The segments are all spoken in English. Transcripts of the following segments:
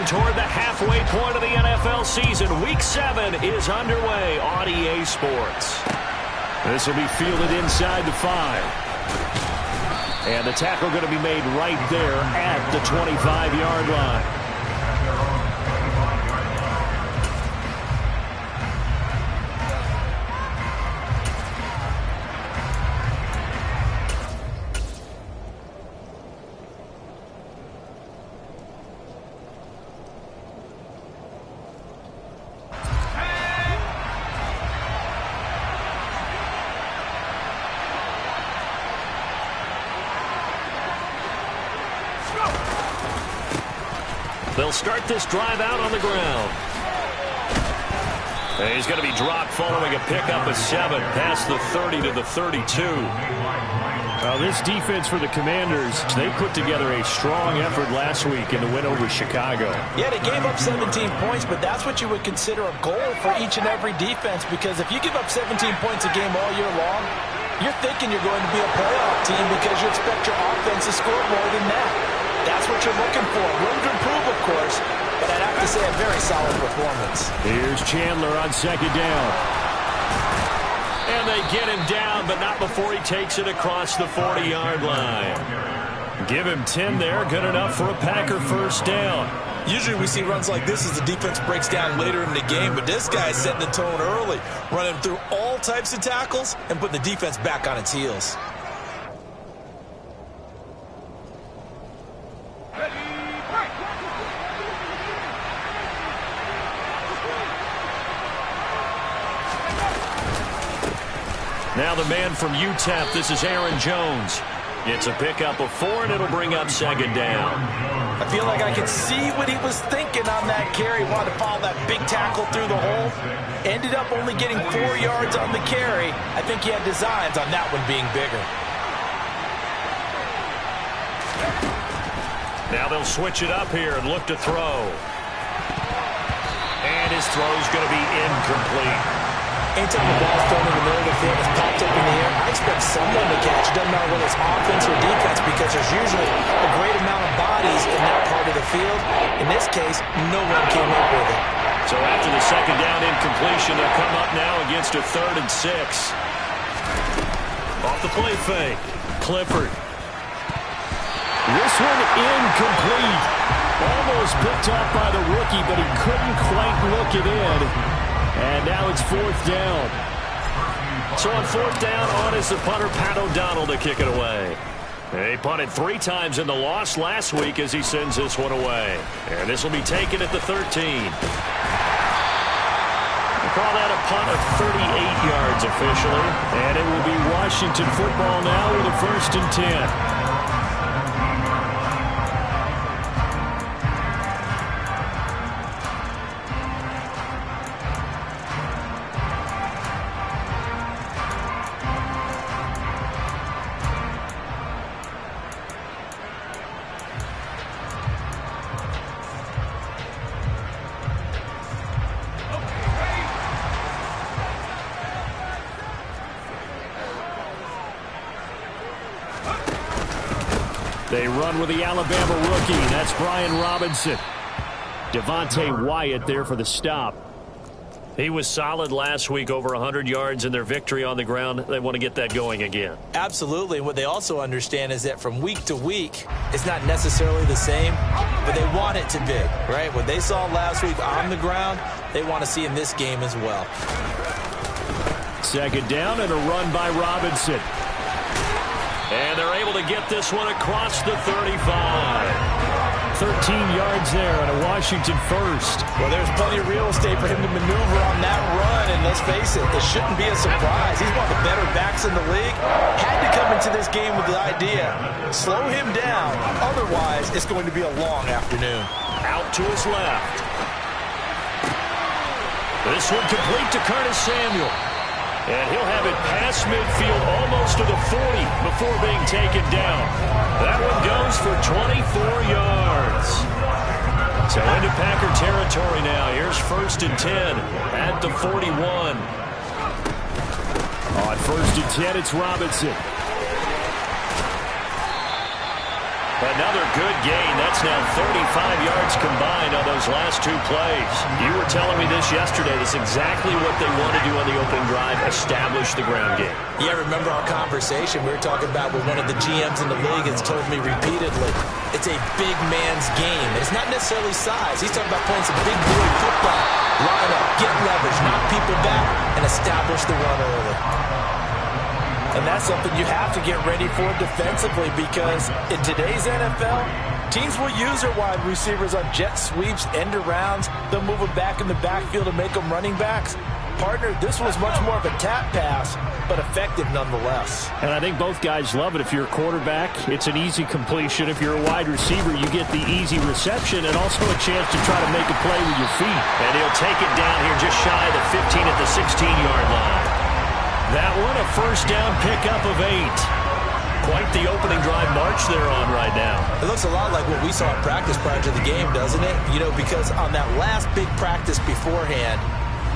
toward the halfway point of the NFL season. Week 7 is underway on EA Sports. This will be fielded inside the 5. And the tackle going to be made right there at the 25-yard line. They'll start this drive out on the ground. And he's going to be dropped following a pickup of 7 past the 30 to the 32. Well, this defense for the Commanders, they put together a strong effort last week in the win over Chicago. Yeah, they gave up 17 points, but that's what you would consider a goal for each and every defense, because if you give up 17 points a game all year long, you're thinking you're going to be a playoff team because you expect your offense to score more than that. That's what you're looking for. Room to improve, of course, but I'd have to say a very solid performance. Here's Chandler on second down. And they get him down, but not before he takes it across the 40-yard line. Give him 10 there, good enough for a Packer first down. Usually we see runs like this as the defense breaks down later in the game, but this guy's setting the tone early, running through all types of tackles and putting the defense back on its heels. Now the man from UTEP, this is Aaron Jones. It's a pickup of 4, and it'll bring up second down. I feel like I could see what he was thinking on that carry. Wanted to follow that big tackle through the hole. Ended up only getting 4 yards on the carry. I think he had designs on that one being bigger. Now they'll switch it up here and look to throw. And his throw's going to be incomplete. Anytime the ball's thrown in the middle of the field, it's popped up in the air, I expect someone to catch. Doesn't matter whether it's offense or defense, because there's usually a great amount of bodies in that part of the field. In this case, no one came up with it. So after the second down incompletion, they'll come up now against a 3rd and 6. Off the play fake. Clifford. This one incomplete. Almost picked off by the rookie, but he couldn't quite look it in. And now it's 4th down. So on 4th down, on is the punter, Pat O'Donnell, to kick it away. He punted 3 times in the loss last week as he sends this one away. And this will be taken at the 13. We'll call that a punt of 38 yards officially. And it will be Washington football now with a 1st and 10. They run with the Alabama rookie. That's Brian Robinson. Devontae Wyatt there for the stop. He was solid last week, over 100 yards in their victory on the ground. They want to get that going again. Absolutely. And what they also understand is that from week to week, it's not necessarily the same, but they want it to be, right? What they saw last week on the ground, they want to see in this game as well. Second down and a run by Robinson. And they're able to get this one across the 35. 13 yards there and a Washington first. Well, there's plenty of real estate for him to maneuver on that run, and let's face it, it shouldn't be a surprise. He's one of the better backs in the league. Had to come into this game with the idea, slow him down, otherwise it's going to be a long afternoon. Out to his left. This one complete to Curtis Samuel. And he'll have it past midfield almost to the 40 before being taken down. That one goes for 24 yards. So into Packer territory now. Here's 1st and 10 at the 41. On 1st and 10, it's Robinson. Another good gain. That's now 35 yards combined on those last two plays. You were telling me this yesterday. That's exactly what they want to do on the opening drive, establish the ground game. Yeah, remember our conversation we were talking about with one of the GMs in the league has told me repeatedly, it's a big man's game. It's not necessarily size. He's talking about playing some big boy football. Line up, get leverage, knock people back, and establish the run early. And that's something you have to get ready for defensively because in today's NFL, teams will use their wide receivers on jet sweeps, end arounds. They'll move them back in the backfield and make them running backs. Partner, this was much more of a tap pass, but effective nonetheless. And I think both guys love it. If you're a quarterback, it's an easy completion. If you're a wide receiver, you get the easy reception and also a chance to try to make a play with your feet. And he'll take it down here just shy of the 15 at the 16-yard line. That one, a first down pickup of 8. Quite the opening drive march they're on right now. It looks a lot like what we saw in practice prior to the game, doesn't it? You know, because on that last big practice beforehand,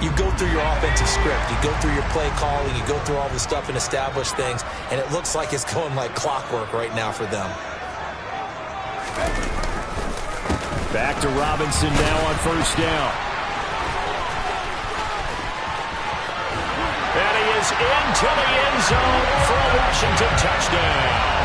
you go through your offensive script. You go through your play calling. You go through all the stuff and establish things. And it looks like it's going like clockwork right now for them. Back to Robinson now on first down. And he is into the end zone for a Washington touchdown.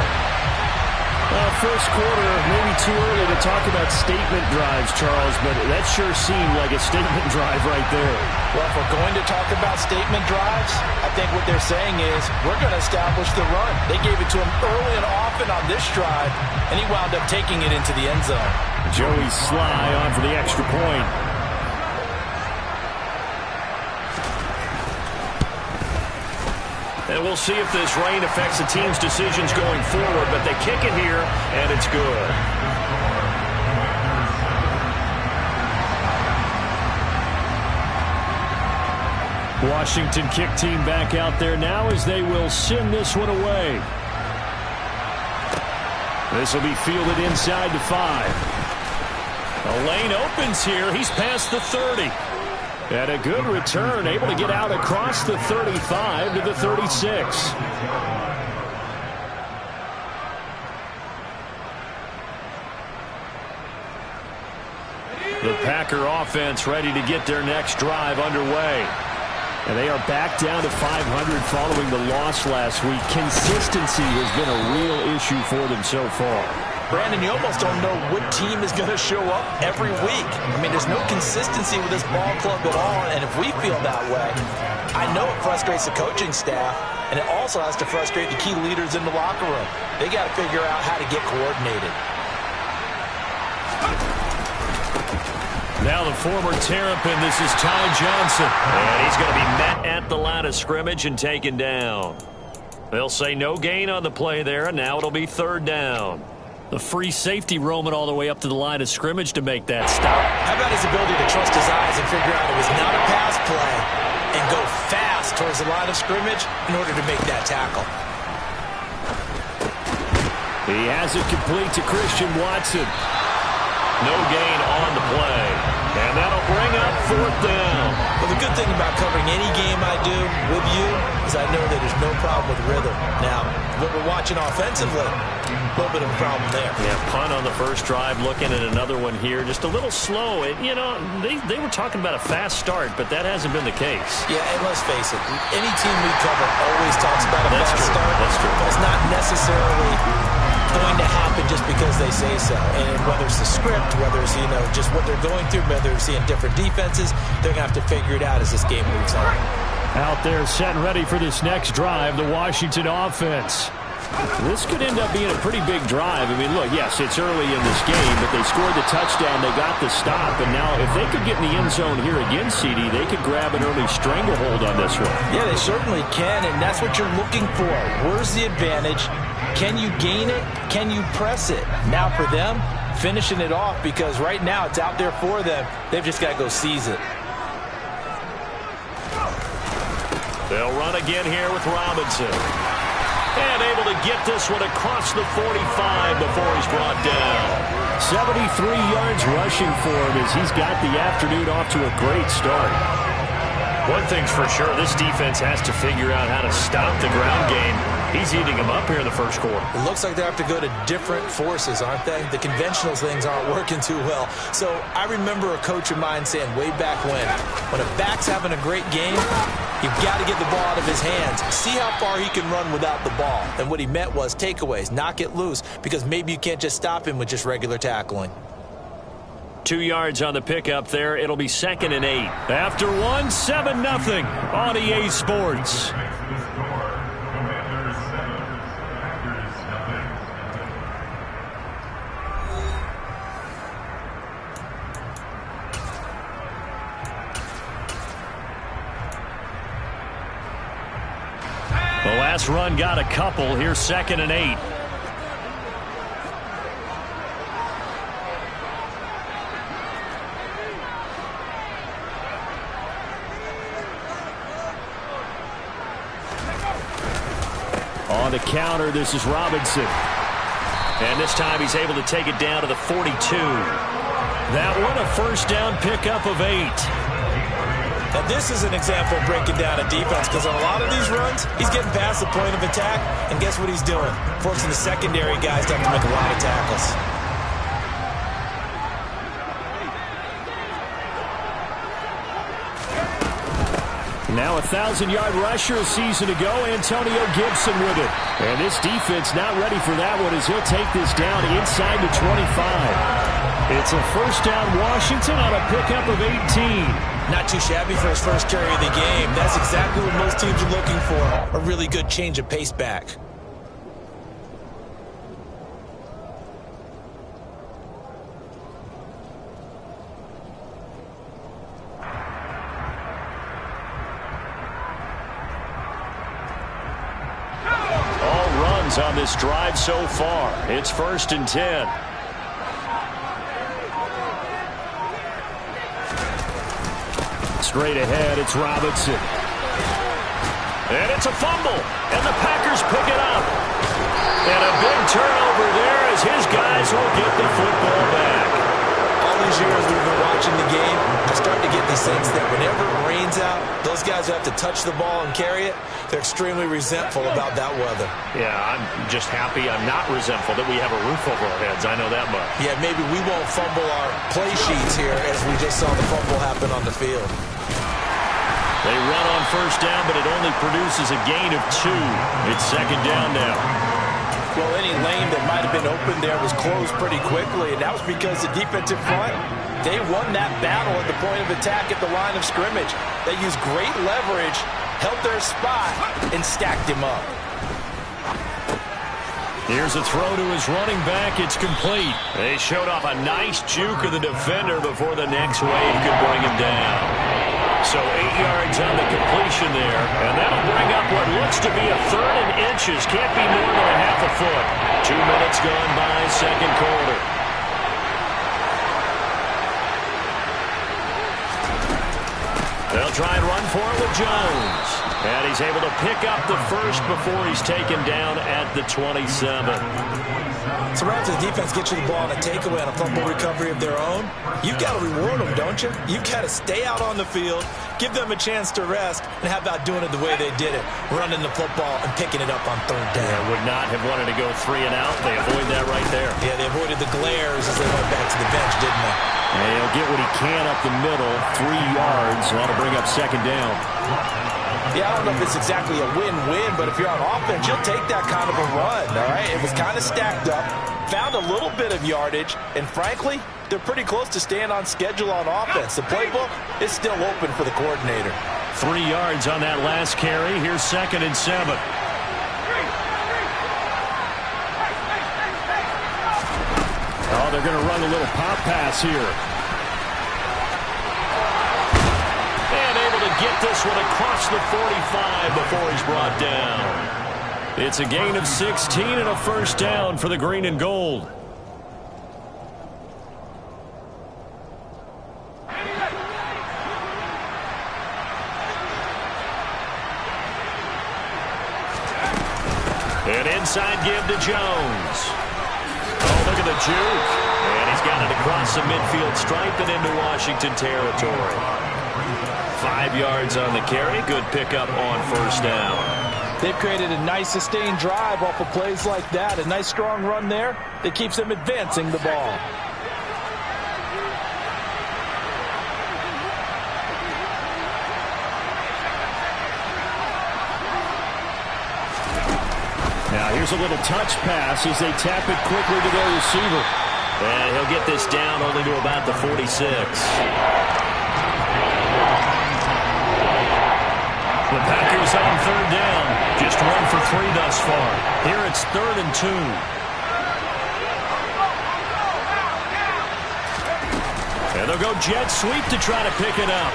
First quarter, maybe too early to talk about statement drives, Charles, but that sure seemed like a statement drive right there. Well, if we're going to talk about statement drives, I think what they're saying is we're going to establish the run. They gave it to him early and often on this drive, and he wound up taking it into the end zone. Joey Sly on for the extra point. And we'll see if this rain affects the team's decisions going forward, but they kick it here, and it's good. Washington kick team back out there now as they will send this one away. This will be fielded inside the 5. A lane opens here. He's past the 30. And a good return, able to get out across the 35 to the 36. The Packer offense ready to get their next drive underway. And they are back down to 500 following the loss last week. Consistency has been a real issue for them so far. Brandon, you almost don't know what team is going to show up every week. I mean, there's no consistency with this ball club at all, and if we feel that way, I know it frustrates the coaching staff, and it also has to frustrate the key leaders in the locker room. They got to figure out how to get coordinated. Now the former Terrapin, this is Ty Johnson. And he's going to be met at the line of scrimmage and taken down. They'll say no gain on the play there, and now it'll be third down. The free safety roaming all the way up to the line of scrimmage to make that stop. How about his ability to trust his eyes and figure out it was not a pass play and go fast towards the line of scrimmage in order to make that tackle. He has it complete to Christian Watson. No gain on the play. And that'll bring up fourth down. Well, the good thing about covering any game I do with you is I know that there's no problem with rhythm. Now, what we're watching offensively, a little bit of a problem there. Yeah, punt on the first drive, looking at another one here. Just a little slow. You know, they were talking about a fast start, but that hasn't been the case. Yeah, and let's face it, any team we cover always talks about a fast start. That's true. But it's not necessarily going to happen just because they say so. And whether it's the script, whether it's, you know, just what they're going through, whether they're seeing different defenses, they're going to have to figure it out as this game moves on. Out there set and ready for this next drive, the Washington offense. This could end up being a pretty big drive. I mean, look, yes, it's early in this game, but they scored the touchdown, they got the stop, and now if they could get in the end zone here again, CD, they could grab an early stranglehold on this one. Yeah, they certainly can, and that's what you're looking for. Where's the advantage? Can you gain it? Can you press it? Now for them, finishing it off, because right now it's out there for them. They've just got to go seize it. They'll run again here with Robinson. And able to get this one across the 45 before he's brought down. 73 yards rushing for him as he's got the afternoon off to a great start. One thing's for sure, this defense has to figure out how to stop the ground game. He's eating them up here in the first quarter. It looks like they have to go to different forces, aren't they? The conventional things aren't working too well. So I remember a coach of mine saying way back when a back's having a great game, you've got to get the ball out of his hands. See how far he can run without the ball. And what he meant was takeaways, knock it loose, because maybe you can't just stop him with just regular tackling. 2 yards on the pickup there. It'll be 2nd and 8. After 1, 7-0 on EA Sports. The last run got a couple. Here's 2nd and 8. On the counter, this is Robinson. And this time he's able to take it down to the 42. That one a first down pickup of 8. Now this is an example of breaking down a defense, because on a lot of these runs, he's getting past the point of attack, and guess what he's doing? Forcing the secondary guys to have to make a lot of tackles. Now a 1,000-yard rusher a season ago, Antonio Gibson with it. And this defense not ready for that one as he'll take this down inside the 25. It's a first down Washington on a pickup of 18. Not too shabby for his first carry of the game. That's exactly what most teams are looking for, a really good change of pace back. On this drive so far, it's 1st and 10. Straight ahead, it's Robinson. And it's a fumble, and the Packers pick it up. And a big turnover there as his guys will get the football back. All these years we've been watching the game, I start to get the sense that whenever it rains out, those guys who have to touch the ball and carry it, they're extremely resentful about that weather. Yeah, I'm just happy I'm not resentful that we have a roof over our heads. I know that much. Yeah, maybe we won't fumble our play sheets here as we just saw the fumble happen on the field. They run on first down, but it only produces a gain of 2. It's 2nd down now. Well, any lane that might have been open there was closed pretty quickly, and that was because the defensive front, they won that battle at the point of attack at the line of scrimmage. They used great leverage, held their spot, and stacked him up. Here's a throw to his running back. It's complete. They showed off a nice juke of the defender before the next wave could bring him down. So 8 yards on the completion there, and that'll bring up what looks to be a 3rd and inches. Can't be more than a half a foot. 2 minutes gone by, second quarter. They'll try and run for it with Jones. And he's able to pick up the first before he's taken down at the 27. So right after the defense gets you the ball on a takeaway on a fumble recovery of their own, you've got to reward them, don't you? You've got to stay out on the field, give them a chance to rest, and how about doing it the way they did it, running the football and picking it up on 3rd down. Yeah, would not have wanted to go 3 and out. They avoid that right there. Yeah, they avoided the glares as they went back to the bench, didn't they? And he'll get what he can up the middle, 3 yards. That'll bring up 2nd down. Yeah, I don't know if it's exactly a win-win, but if you're on offense, you'll take that kind of a run, all right? It was kind of stacked up, found a little bit of yardage, and frankly, they're pretty close to staying on schedule on offense. The playbook is still open for the coordinator. 3 yards on that last carry. Here's 2nd and 7. Oh, they're going to run a little pop pass here. And able to get this one across the 45 before he's brought down. It's a gain of 16 and a first down for the green and gold. An inside give to Jones. Oh, look at the juke. And he's got it across the midfield stripe and into Washington territory. 5 yards on the carry. Good pickup on first down. They've created a nice sustained drive off of plays like that. A nice strong run there that keeps them advancing the ball. Now here's a little touch pass as they tap it quickly to their receiver. And he'll get this down only to about the 46. The Packers on third down. Just 1 for 3 thus far. Here it's 3rd and 2. And they'll go jet sweep to try to pick it up.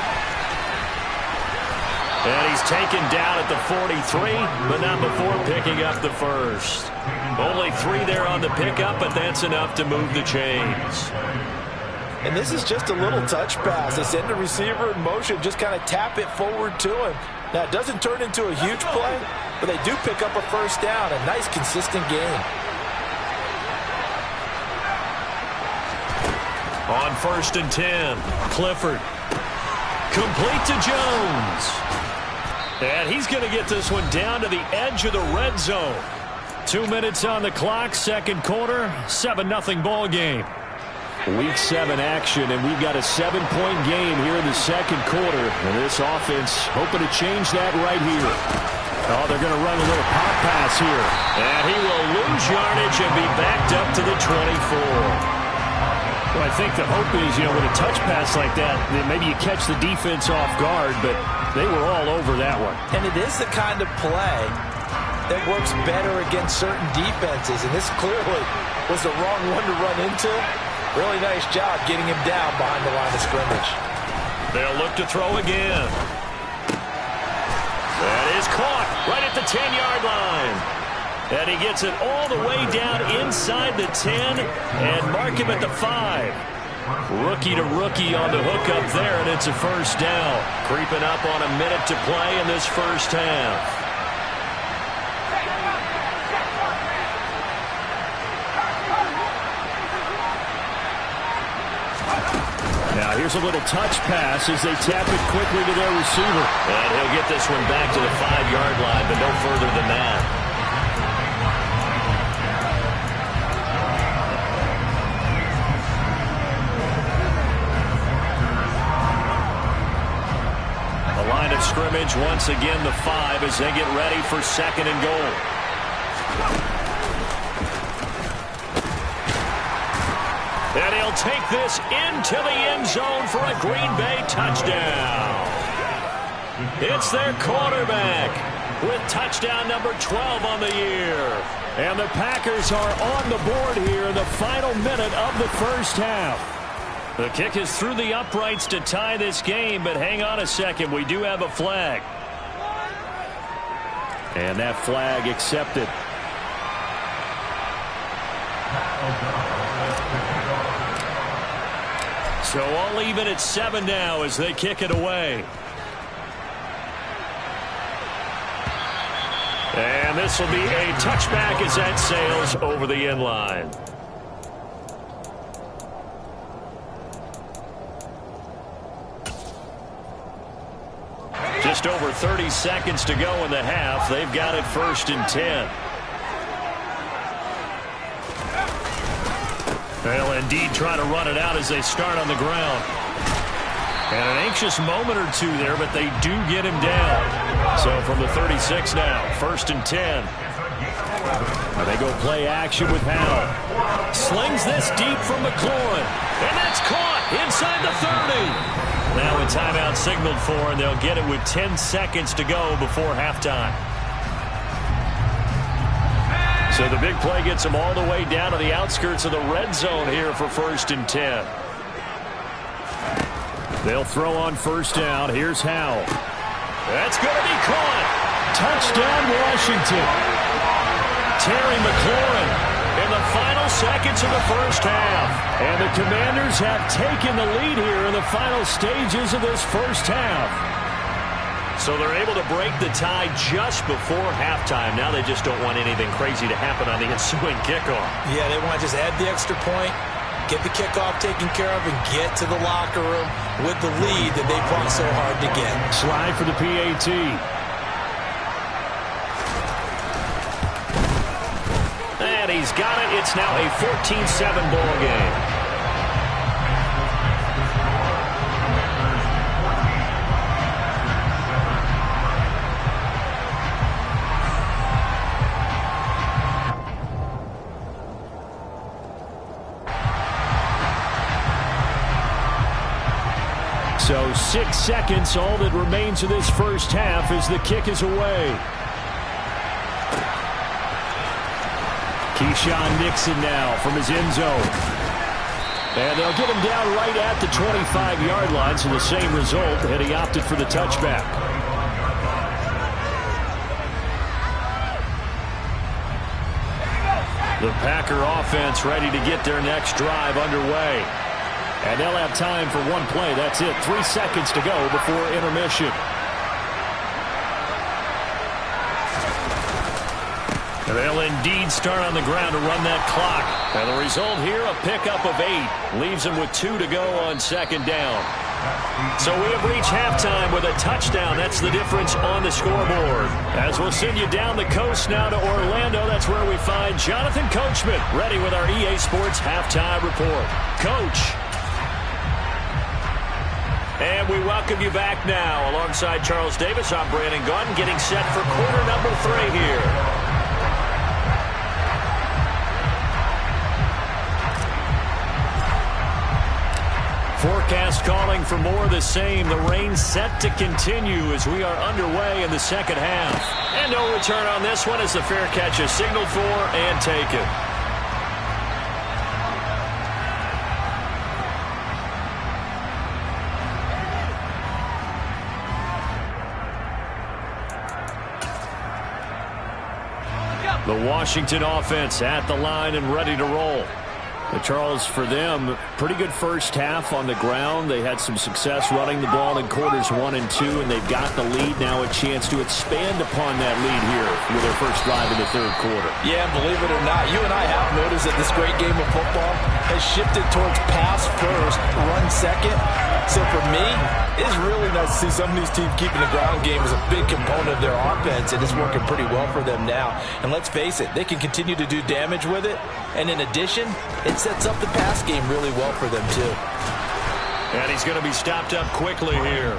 And he's taken down at the 43, but not before picking up the first. Only 3 there on the pickup, but that's enough to move the chains. And this is just a little touch pass. They send the receiver in motion, just kind of tap it forward to him. Now, it doesn't turn into a huge play, but they do pick up a first down. A nice, consistent gain. On 1st and 10, Clifford. Complete to Jones. And he's going to get this one down to the edge of the red zone. 2 minutes on the clock, second quarter, 7-0 ball game. Week 7 action, and we've got a 7-point game here in the second quarter. And this offense hoping to change that right here. Oh, they're going to run a little pop pass here. And he will lose yardage and be backed up to the 24. Well, I think the hope is, with a touch pass like that, maybe you catch the defense off guard, but they were all over that one. And it is the kind of play that works better against certain defenses, and this clearly was the wrong one to run into. Really nice job getting him down behind the line of scrimmage. They'll look to throw again. That is caught right at the 10-yard line. And he gets it all the way down inside the 10 and mark him at the 5. Rookie to rookie on the hook up there, and it's a first down. Creeping up on a minute to play in this first half. Now here's a little touch pass as they tap it quickly to their receiver. And he'll get this one back to the 5-yard line, but no further than that. Line of scrimmage once again the 5 as they get ready for 2nd and goal. And he'll take this into the end zone for a Green Bay touchdown. It's their quarterback with touchdown number 12 on the year. And the Packers are on the board here in the final minute of the first half. The kick is through the uprights to tie this game, but hang on a second. We do have a flag. And that flag accepted. So all even at 7 now as they kick it away. And this will be a touchback as that sails over the end line. Just over 30 seconds to go in the half. They've got it 1st and 10. They'll indeed try to run it out as they start on the ground. And an anxious moment or two there, but they do get him down. So from the 36 now, 1st and 10. And they go play action with Howell. Slings this deep from McLaurin. And that's caught inside the 30. Now a timeout signaled for, and they'll get it with 10 seconds to go before halftime. So the big play gets them all the way down to the outskirts of the red zone here for 1st and 10. They'll throw on 1st down. Here's Howell. That's going to be caught. Touchdown, Washington. Terry McLaurin in the final seconds of the first half. And the Commanders have taken the lead here in the final stages of this first half. So they're able to break the tie just before halftime. Now they just don't want anything crazy to happen on the ensuing kickoff. Yeah, they want to just add the extra point get the kickoff taken care of, and get to the locker room with the lead that they fought so hard to get. Slide for the PAT. And he's got it. It's now a 14-7 ball game. So 6 seconds, all that remains of this first half as the kick is away. Keyshawn Nixon now from his end zone. And they'll get him down right at the 25-yard line, so the same result, and he opted for the touchback. The Packer offense ready to get their next drive underway. And they'll have time for one play. That's it. 3 seconds to go before intermission. And they'll indeed start on the ground to run that clock. And the result here, a pickup of 8. Leaves them with 2 to go on second down. So we have reached halftime with a touchdown. That's the difference on the scoreboard. As we'll send you down the coast now to Orlando, that's where we find Jonathan Coachman, ready with our EA Sports halftime report. Coach. And we welcome you back now. Alongside Charles Davis, I'm Brandon Gunn, getting set for quarter number 3 here. Forecast calling for more of the same. The rain set to continue as we are underway in the second half. And no return on this one as the fair catch is signaled for and taken. The Washington offense at the line and ready to roll. Charles, for them, pretty good first half on the ground. They had some success running the ball in quarters 1 and 2, and they've got the lead. Now a chance to expand upon that lead here with their first drive in the third quarter. Yeah, believe it or not, you and I have noticed that this great game of football has shifted towards pass first, run second. So for me, it's really nice to see some of these teams keeping the ground game as a big component of their offense, and it's working pretty well for them now. And let's face it, they can continue to do damage with it. And in addition, it sets up the pass game really well for them, too. And he's going to be stopped up quickly here.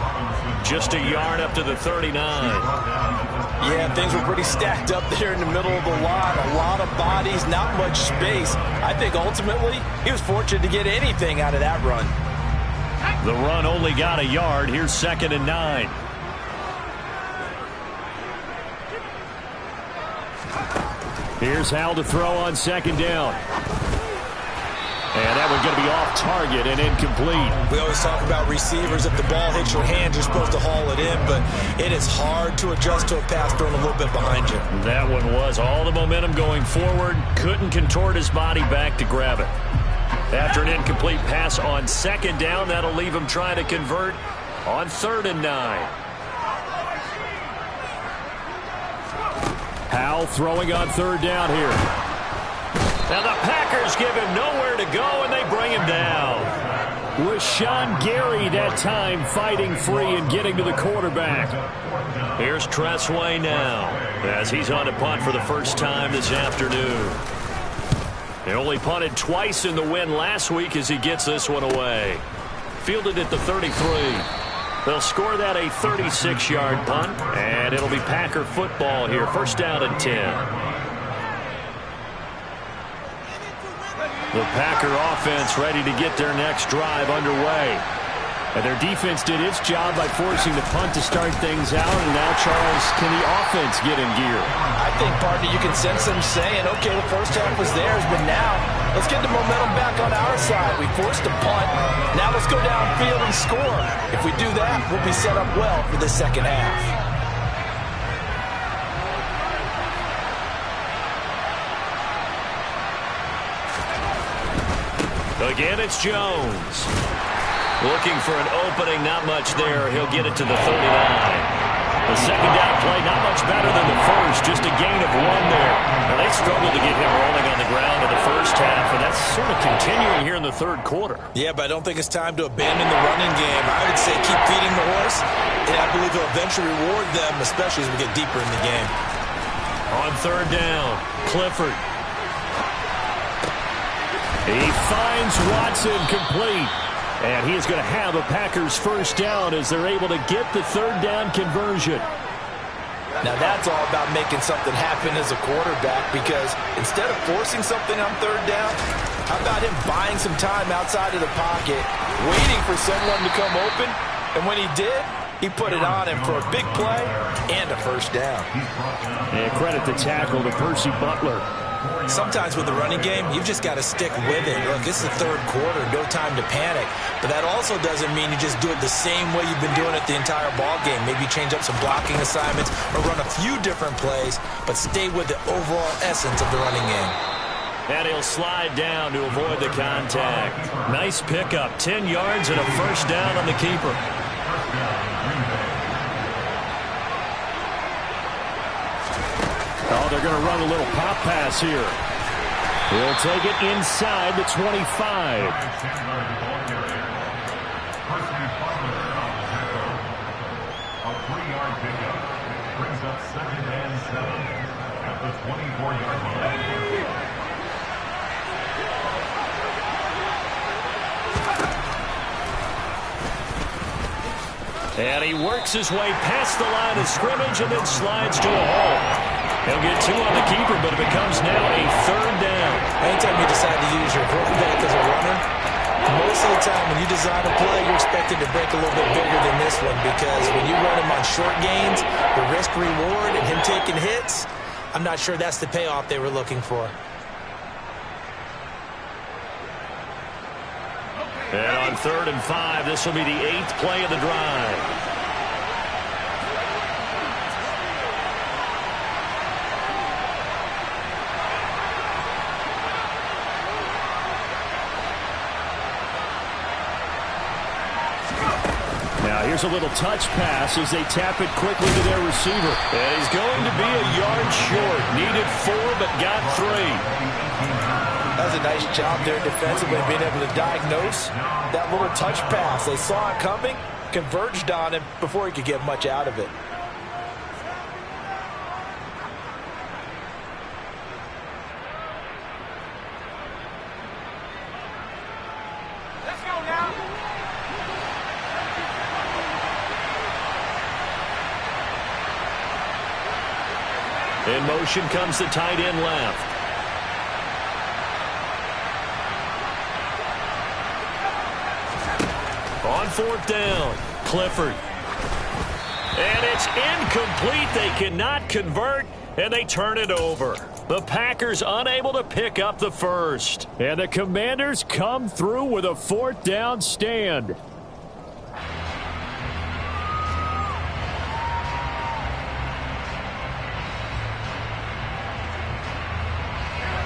Just a yard up to the 39. Yeah, things were pretty stacked up there in the middle of the line. A lot of bodies, not much space. I think ultimately he was fortunate to get anything out of that run. The run only got a yard. Here's 2nd and 9. Here's Hal to throw on second down. And that one's going to be off target and incomplete. We always talk about receivers. If the ball hits your hand, you're supposed to haul it in, but it is hard to adjust to a pass thrown a little bit behind you. That one was all the momentum going forward. Couldn't contort his body back to grab it. After an incomplete pass on second down, that'll leave him trying to convert on 3rd and 9. Hal throwing on 3rd down here. Now the Packers give him nowhere to go, and they bring him down. Was Sean Gary that time fighting free and getting to the quarterback. Here's Tressway now as he's on to punt for the first time this afternoon. He only punted twice in the win last week as he gets this one away. Fielded at the 33. They'll score that a 36-yard punt, and it'll be Packer football here. 1st down and 10. The Packer offense ready to get their next drive underway. And their defense did its job by forcing the punt to start things out. And now, Charles, can the offense get in gear? I think, partner, you can sense them saying, okay, the first half was theirs, but now let's get the momentum back on our side. We forced a punt. Now let's go downfield and score. If we do that, we'll be set up well for the second half. Again, it's Jones. Looking for an opening, not much there. He'll get it to the 39. The second down play, not much better than the first. Just a gain of 1 there. Now they They struggled to get him rolling on the ground in the first half, and that's sort of continuing here in the third quarter. Yeah, but I don't think it's time to abandon the running game. I would say keep feeding the horse, and I believe he'll eventually reward them, especially as we get deeper in the game. On third down, Clifford. He finds Watson complete. And he is going to have a Packers first down as they're able to get the third down conversion. Now that's all about making something happen as a quarterback, because instead of forcing something on third down, how about him buying some time outside of the pocket, waiting for someone to come open, and when he did, he put it on him for a big play and a first down. And credit the tackle to Percy Butler. Sometimes with the running game, you've just got to stick with it. Look, this is the third quarter, no time to panic. But that also doesn't mean you just do it the same way you've been doing it the entire ball game. Maybe change up some blocking assignments or run a few different plays, but stay with the overall essence of the running game. And he'll slide down to avoid the contact. Nice pickup, 10 yards and a first down on the keeper. Oh, they're going to run a little pop pass here. He'll take it inside the 25. A 3-yard pickup brings up 2nd and 7 at the 24-yard line. And he works his way past the line of scrimmage and then slides to a hole. He'll get 2 on the keeper, but it becomes now a third down. Anytime you decide to use your quarterback as a runner, most of the time when you design a play, you're expected to break a little bit bigger than this one, because when you run him on short gains, the risk-reward and him taking hits, I'm not sure that's the payoff they were looking for. And on 3rd and 5, this will be the 8th play of the drive. Now here's a little touch pass as they tap it quickly to their receiver. And he's going to be a yard short. Needed 4, but got 3. That was a nice job there defensively, being able to diagnose that little touch pass. They saw it coming, converged on him before he could get much out of it. In motion comes the tight end left. On 4th down, Clifford. And it's incomplete. They cannot convert, and they turn it over. The Packers unable to pick up the first. And the Commanders come through with a 4th down stand.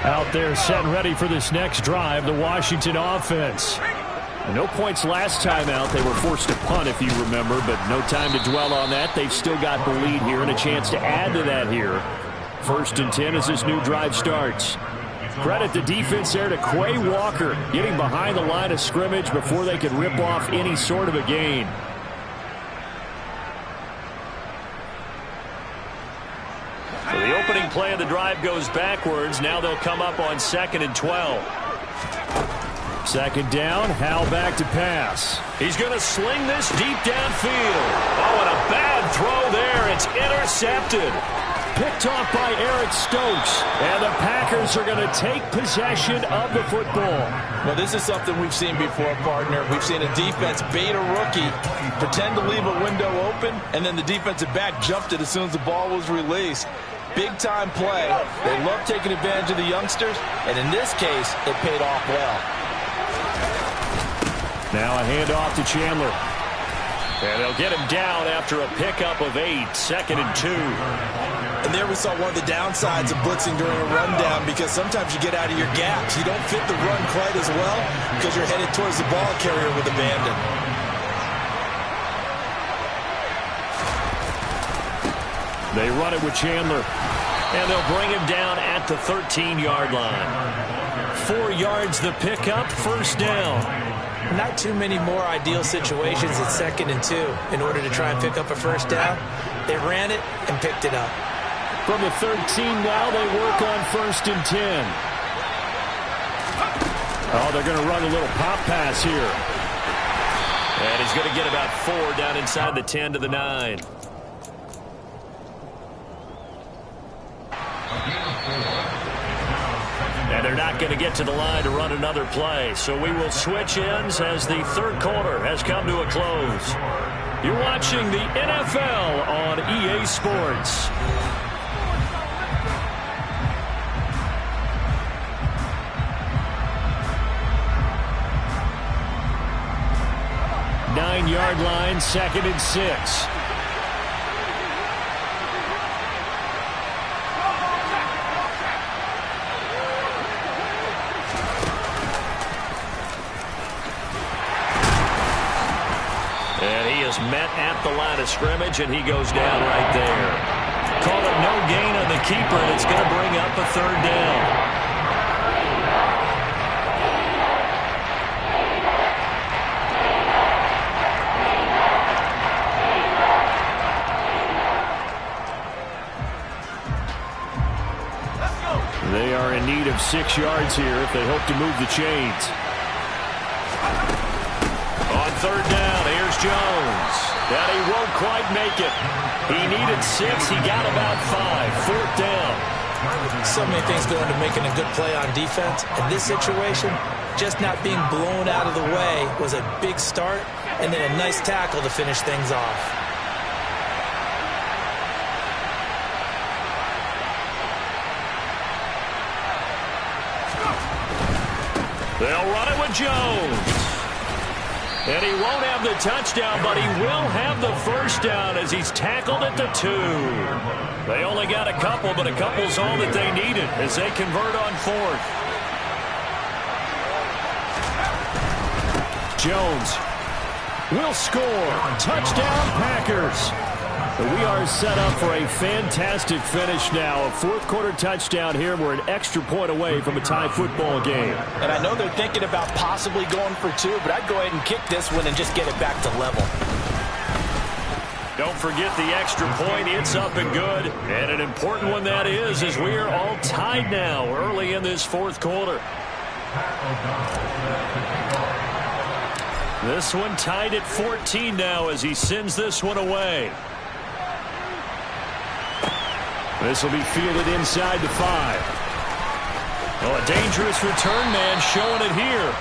Out there set and ready for this next drive, the Washington offense. No points last time out. They were forced to punt, if you remember, but no time to dwell on that. They've still got the lead here and a chance to add to that here. 1st and 10 as this new drive starts. Credit the defense there to Quay Walker, getting behind the line of scrimmage before they could rip off any sort of a gain. So the opening play of the drive goes backwards. Now they'll come up on 2nd and 12. 2nd down, Hal back to pass. He's going to sling this deep downfield. Oh, and a bad throw there. It's intercepted. Picked off by Eric Stokes. And the Packers are going to take possession of the football. Well, this is something we've seen before, partner. We've seen a defense bait a rookie, pretend to leave a window open, and then the defensive back jumped it as soon as the ball was released. Big-time play. They love taking advantage of the youngsters, and in this case, it paid off well. Now a handoff to Chandler. And they'll get him down after a pickup of 8, 2nd and 2. And there we saw one of the downsides of blitzing during a rundown, because sometimes you get out of your gaps. You don't fit the run quite as well because you're headed towards the ball carrier with abandon. They run it with Chandler. And they'll bring him down at the 13-yard line. 4 yards the pickup, first down. Not too many more ideal situations at 2nd and 2 in order to try and pick up a first down. They ran it and picked it up. From the 13 now, they work on 1st and 10. Oh, they're going to run a little pop pass here. And he's going to get about 4 down inside the 10 to the 9. And they're not going to get to the line to run another play. So we will switch ends as the third quarter has come to a close. You're watching the NFL on EA Sports. Nine-yard line, 2nd and 6. And he is met at the line of scrimmage, and he goes down right there. Call it no gain on the keeper, and it's going to bring up a 3rd down. They are in need of 6 yards here if they hope to move the chains. On 3rd down, here's Jones. And he won't quite make it. He needed 6. He got about 5. 4th down. So many things go into making a good play on defense. In this situation, just not being blown out of the way was a big start, and then a nice tackle to finish things off. They'll run it with Jones. And he won't have the touchdown, but he will have the first down as he's tackled at the 2. They only got a couple, but a couple's all that they needed as they convert on 4th. Jones will score. Touchdown, Packers. We are set up for a fantastic finish now. A 4th quarter touchdown here. We're an extra point away from a tie football game. And I know they're thinking about possibly going for 2, but I'd go ahead and kick this one and just get it back to level. Don't forget the extra point. It's up and good. And an important one that is, as we are all tied now early in this 4th quarter. This one tied at 14 now as he sends this one away. This will be fielded inside the 5. Oh, a dangerous return man showing it here.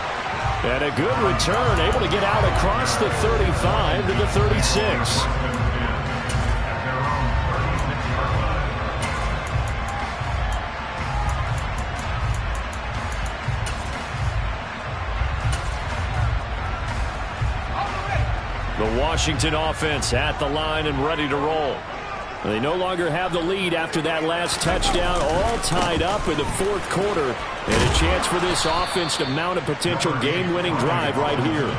And a good return, able to get out across the 35 to the 36. The Washington offense at the line and ready to roll. They no longer have the lead after that last touchdown, all tied up in the 4th quarter. And a chance for this offense to mount a potential game-winning drive right here.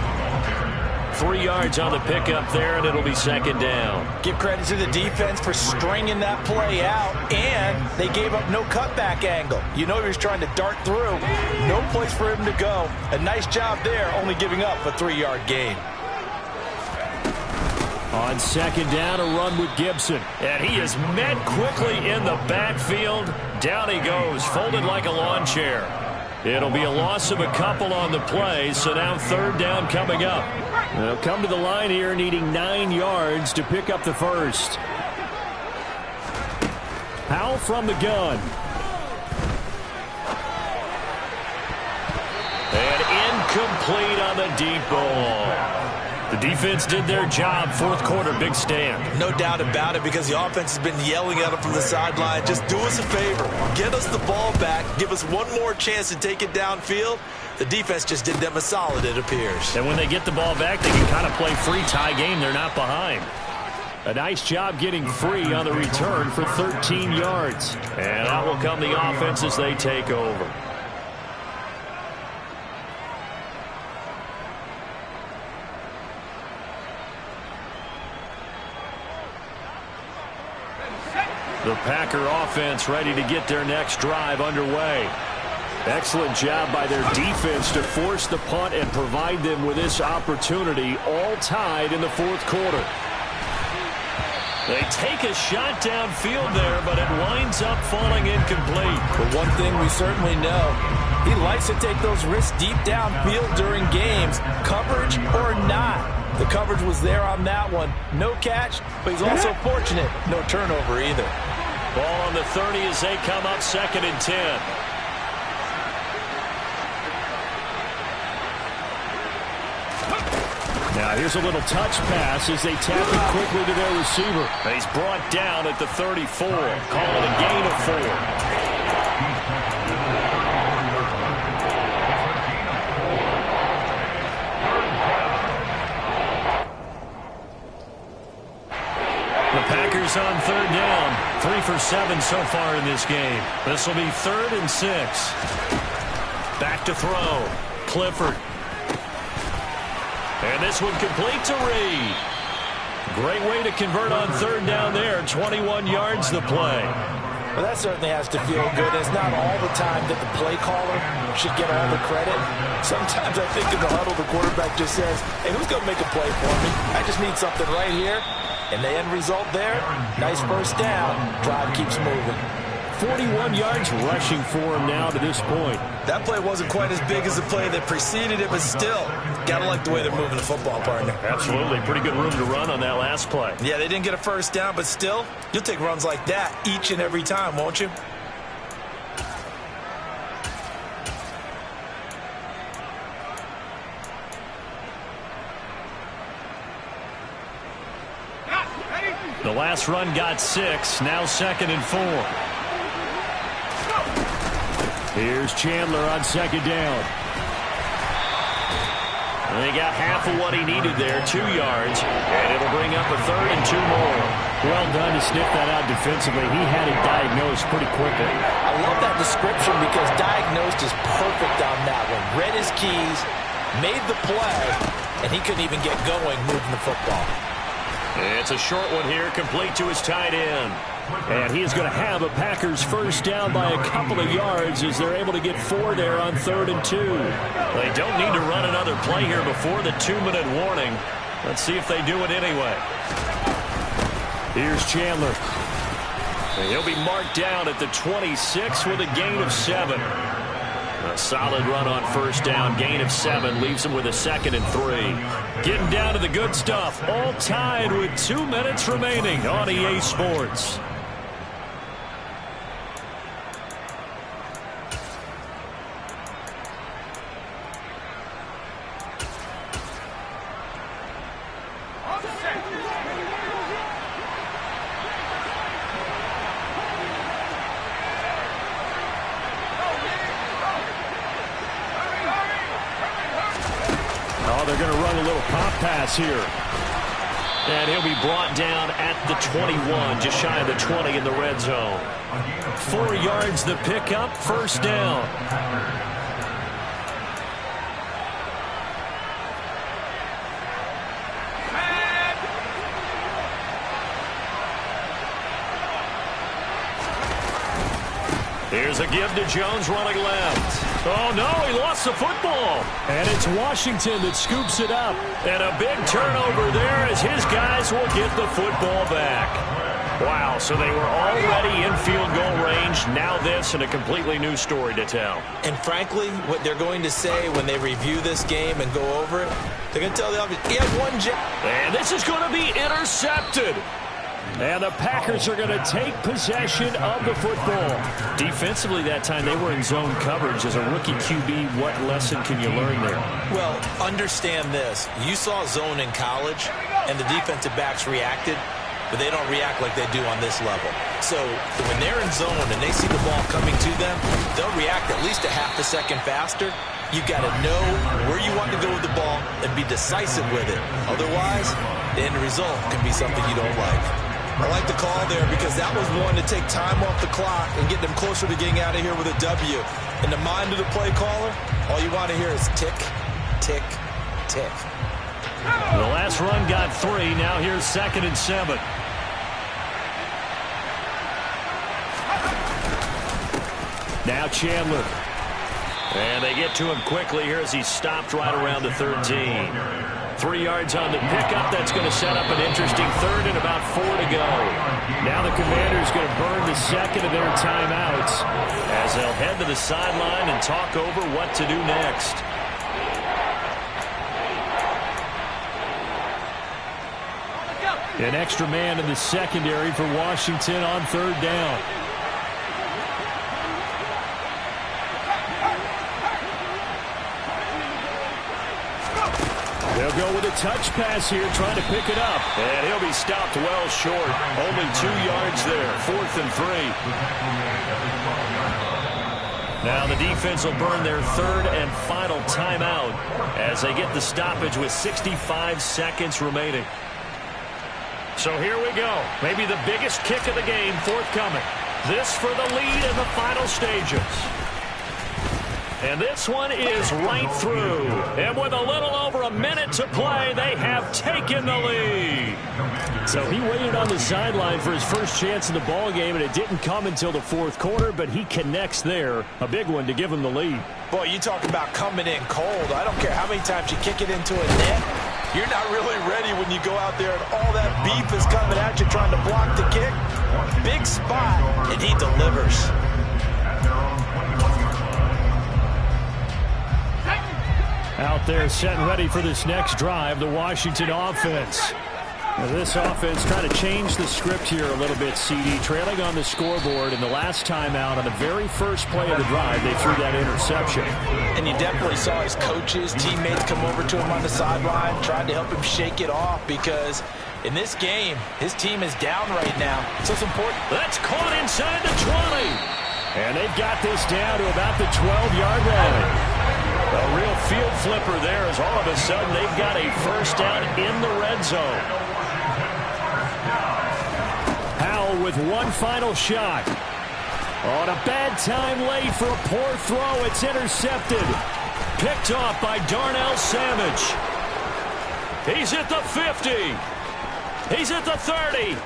3 yards on the pickup there, and it'll be 2nd down. Give credit to the defense for stringing that play out, and they gave up no cutback angle. You know he was trying to dart through. No place for him to go. A nice job there, only giving up a 3-yard gain. On 2nd down, a run with Gibson. And he is met quickly in the backfield. Down he goes, folded like a lawn chair. It'll be a loss of a couple on the play, so now 3rd down coming up. They'll come to the line here needing 9 yards to pick up the first. Powell from the gun. And incomplete on the deep ball. The defense did their job. 4th quarter, big stand. No doubt about it, because the offense has been yelling at them from the sideline. Just do us a favor. Get us the ball back. Give us one more chance to take it downfield. The defense just did them a solid, it appears. And when they get the ball back, they can kind of play free tie game. They're not behind. A nice job getting free on the return for 13 yards. And out will come the offense as they take over. The Packer offense ready to get their next drive underway. Excellent job by their defense to force the punt and provide them with this opportunity, all tied in the fourth quarter. They take a shot downfield there, but it winds up falling incomplete. But one thing we certainly know, he likes to take those risks deep downfield during games, coverage or not. The coverage was there on that one. No catch, but he's also fortunate. No turnover either. Ball on the 30 as they come up 2nd and 10. Now here's a little touch pass as they tap it quickly to their receiver. He's brought down at the 34. Call it a gain of 4. The Packers on 3rd down. 3 for 7 so far in this game. This will be 3rd and 6. Back to throw. Clifford. And this one complete to Reed. Great way to convert on 3rd down there. 21 yards the play. Well, that certainly has to feel good. It's not all the time that the play caller should get all the credit. Sometimes I think in the huddle, the quarterback just says, hey, who's going to make a play for me? I just need something right here. And the end result there, nice first down. Drive keeps moving. 41 yards rushing for him now to this point. That play wasn't quite as big as the play that preceded it, but still, gotta like the way they're moving the football, partner. Absolutely. Pretty good room to run on that last play. Yeah, they didn't get a first down, but still, you'll take runs like that each and every time, won't you? The last run got 6. Now 2nd and 4. Here's Chandler on 2nd down. And they got half of what he needed there, 2 yards. And it'll bring up a 3rd and 2 more. Well done to sniff that out defensively. He had it diagnosed pretty quickly. I love that description because diagnosed is perfect on that one. Read his keys, made the play, and he couldn't even get going moving the football. It's a short one here, complete to his tight end. And he is going to have a Packers first down by a couple of yards as they're able to get 4 there on 3rd and 2. They don't need to run another play here before the 2-minute warning. Let's see if they do it anyway. Here's Chandler. And he'll be marked down at the 26 with a gain of 7. A solid run on first down. Gain of 7 leaves him with a 2nd and 3. Getting down to the good stuff. All tied with 2 minutes remaining on EA Sports. They're going to run a little pop pass here. And he'll be brought down at the 21, just shy of the 20 in the red zone. 4 yards the pickup, first down. Here's a give to Jones running left. Oh, no, he lost the football. And it's Washington that scoops it up. And a big turnover there as his guys will get the football back. Wow, so they were already in field goal range. Now this and a completely new story to tell. And frankly, what they're going to say when they review this game and go over it, they're going to tell the offense, he had one jab. And this is going to be intercepted. And the Packers are going to take possession of the football. Defensively that time, they were in zone coverage. As a rookie QB, what lesson can you learn there? Well, understand this. You saw zone in college, and the defensive backs reacted, but they don't react like they do on this level. So when they're in zone and they see the ball coming to them, they'll react at least a half a second faster. You've got to know where you want to go with the ball and be decisive with it. Otherwise, the end result can be something you don't like. I like the call there because that was one to take time off the clock and get them closer to getting out of here with a W. In the mind of the play caller, all you want to hear is tick, tick, tick. The last run got 3. Now here's 2nd and 7. Now Chandler. And they get to him quickly here as he's stopped right around the 13. 3 yards on the pickup. That's going to set up an interesting third and about 4 to go. Now the Commanders going to burn the second of their timeouts as they'll head to the sideline and talk over what to do next. An extra man in the secondary for Washington on 3rd down. They'll go with a touch pass here, trying to pick it up. And he'll be stopped well short. Only 2 yards there. 4th and 3. Now the defense will burn their 3rd and final timeout as they get the stoppage with 65 seconds remaining. So here we go. Maybe the biggest kick of the game forthcoming. This for the lead in the final stages. And this one is right through. And with a little over a minute to play, they have taken the lead. So he waited on the sideline for his first chance in the ball game, and it didn't come until the 4th quarter, but he connects there. A big one to give him the lead. Boy, you talk about coming in cold. I don't care how many times you kick it into a net. You're not really ready when you go out there and all that beef is coming at you trying to block the kick. Big spot, and he delivers. Out there set and ready for this next drive, the Washington offense. Now this offense trying to change the script here a little bit, CD. Trailing on the scoreboard in the last timeout on the very first play of the drive, they threw that interception. And you definitely saw his coaches, teammates come over to him on the sideline, tried to help him shake it off because in this game, his team is down right now. So it's important. That's caught inside the 20. And they've got this down to about the 12-yard line. A real field flipper there as all of a sudden they've got a first down in the red zone. Howell with one final shot. On a bad time late for a poor throw. It's intercepted. Picked off by Darnell Savage. He's at the 50. He's at the 30.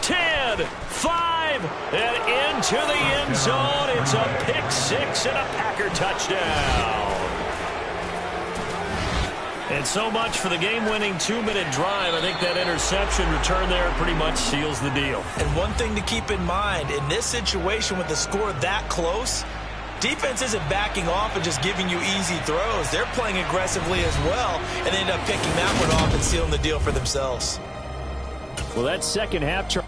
10, 5, and into the end zone. It's a pick six and a Packer touchdown. And so much for the game-winning 2-minute drive. I think that interception return there pretty much seals the deal. And one thing to keep in mind, in this situation with the score that close, defense isn't backing off and just giving you easy throws. They're playing aggressively as well, and they end up picking that one off and sealing the deal for themselves. Well, that second half try.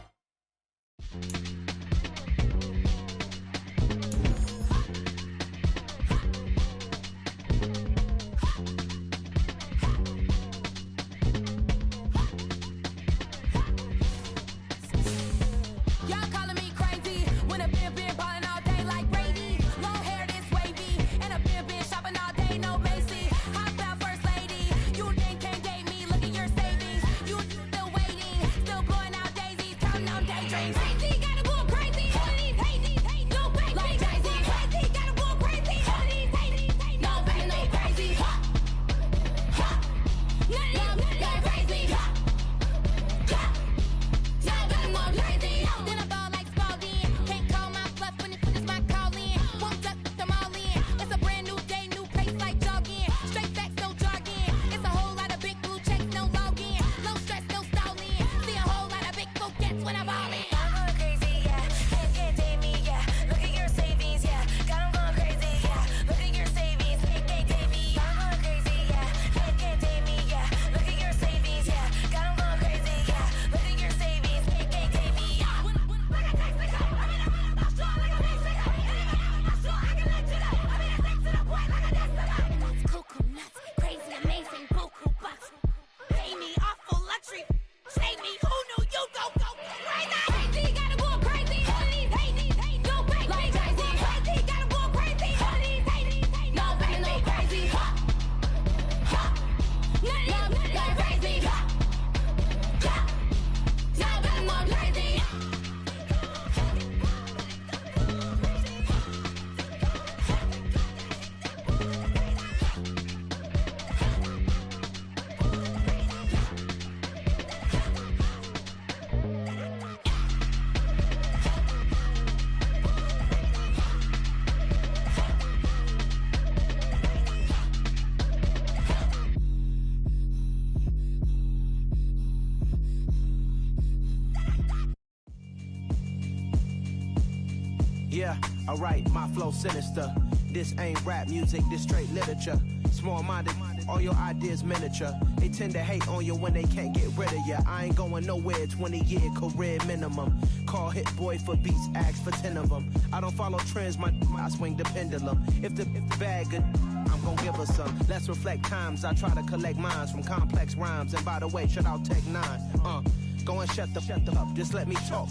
Yeah, alright, my flow sinister. This ain't rap music, this straight literature. Small-minded, all your ideas miniature. They tend to hate on you when they can't get rid of you. I ain't going nowhere, 20-year career minimum. Call Hit Boy for beats, ask for 10 of them. I don't follow trends, I swing the pendulum. If the bag good, I'm gon' give her some. Let's reflect times, I try to collect minds from complex rhymes. And by the way, shout out Tech 9. Go and shut the up, just let me talk.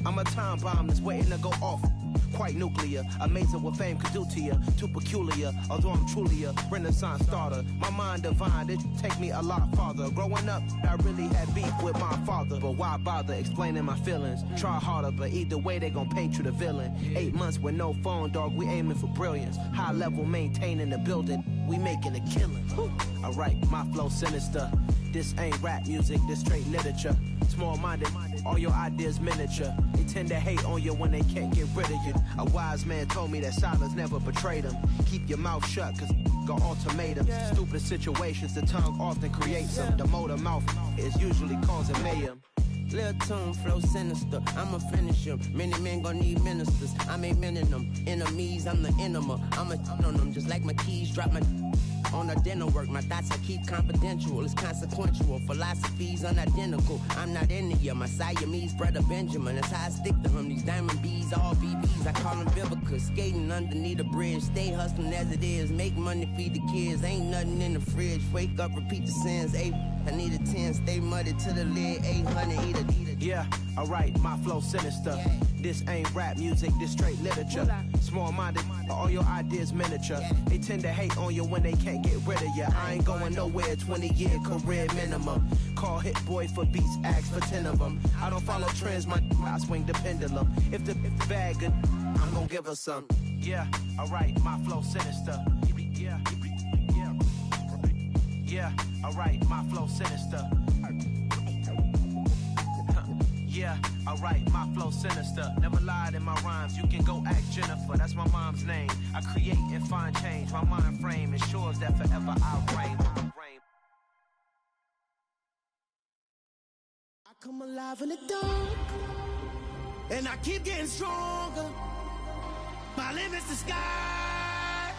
I'm a time bomb that's waiting to go off. Quite nuclear, amazing what fame could do to you. Too peculiar, although I'm truly a renaissance starter. My mind divine, it take me a lot farther. Growing up, I really had beef with my father. But why bother explaining my feelings? Try harder, but either way they gon' paint you the villain. 8 months with no phone, dog, we aiming for brilliance. High level maintaining the building, we making a killing. Alright, my flow sinister. This ain't rap music, this straight literature. Small-minded, all your ideas miniature. They tend to hate on you when they can't get rid of you. A wise man told me that silence never betrayed him. Keep your mouth shut, cause got ultimatums. Stupid situations, the tongue often creates them. The motor mouth is usually causing mayhem. Lil' tune, flow sinister, I'ma finish him. Many men gon' need ministers, I'm aiming them. Enemies, I'm the enema, I'ma on them. Just like my keys, drop my on a dinner work. My thoughts I keep confidential, it's consequential. Philosophies unidentical, I'm not into you. My Siamese brother Benjamin, that's how I stick to him. These diamond bees, all BBs, I call them Vivica. Skating underneath the bridge, stay hustling as it is. Make money, feed the kids, ain't nothing in the fridge. Wake up, repeat the sins, I need a 10, stay muddy to the lid, 800, eat a. Yeah, alright, my flow sinister. This ain't rap music, this straight literature. Small-minded, all your ideas miniature. They tend to hate on you when they can't get rid of you. I ain't going nowhere, 20-year career minimum. Call Hit Boy for beats, ask for 10 of them. I don't follow trends, I swing the pendulum. If the bag good, I'm gon' give her some. Yeah, alright, my flow sinister. Yeah, alright, my flow sinister. Yeah, alright, my flow sinister. Never lied in my rhymes, you can go ask Jennifer. That's my mom's name. I create and find change. My mind frame ensures that forever I reign. I come alive in the dark, and I keep getting stronger. My limit's the sky.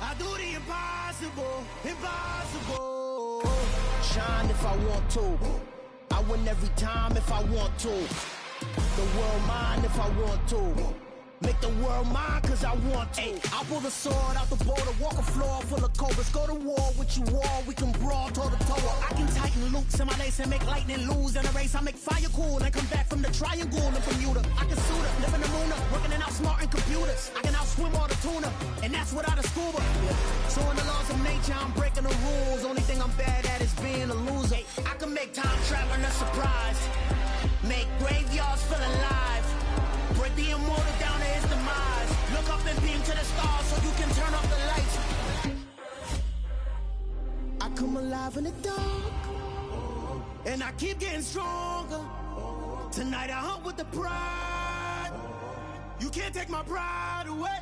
I do the impossible, impossible. Shine if I want to, I win every time if I want to. The world mine if I want to. Make the world mine cause I want to. Ay, I pull the sword out the border, walk a floor full of cobras. Go to war with you all, we can brawl toe to toe. I can tighten loops in my lace and make lightning lose in a race. I make fire cool and come back from the triangle in Bermuda. I can suit up, live in the moon up, working and outsmarting computers. I can outswim all the tuna, and that's without a scuba. So in the laws of nature, I'm breaking the rules. Only thing I'm bad at is being a loser. I can make time traveling a surprise, make graveyards feel alive, break the immortal down to his demise. Look up and beam to the stars so you can turn off the lights. I come alive in the dark, and I keep getting stronger. Tonight I hunt with the pride. You can't take my pride away.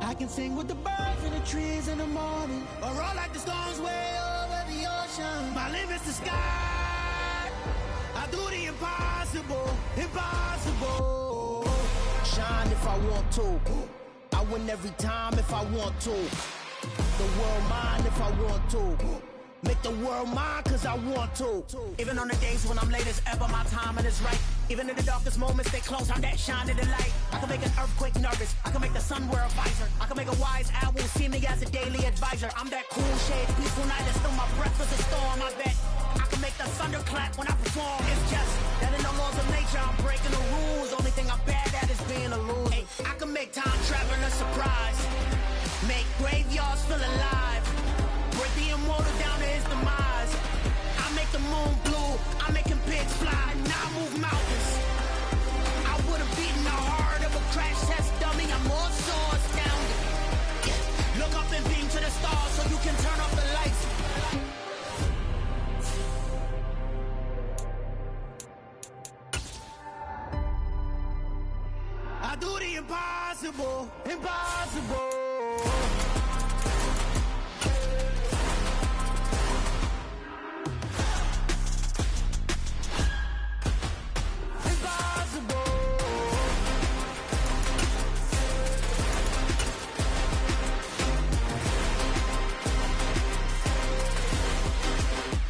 I can sing with the birds and the trees in the morning, or roll like the storms way over the ocean. My limit's the sky. I do the impossible, impossible. Shine if I want to, I win every time if I want to. The world mine if I want to. Make the world mine cause I want to. Even on the days when I'm late as ever, my timing is right. Even in the darkest moments, stay close, I'm that shining the light. I can make an earthquake nervous, I can make the sun wear a visor. I can make a wise owl see me as a daily advisor. I'm that cool shade, peaceful night, and still my breath is a storm. I bet I can make the thunder clap when I perform. It's just that in the laws of nature, I'm breaking the rules. Only thing I'm bad at is being a loser. Ay, I can make time traveling a surprise, make graveyards feel alive, break the immortal down to his demise. I make the moon blue, I'm making pigs fly, now I move mountains. I would've beaten the heart of a crash test dummy, I'm more so astounded. Yeah. Look up and beam to the stars so you can turn off the lights. I do the impossible, impossible.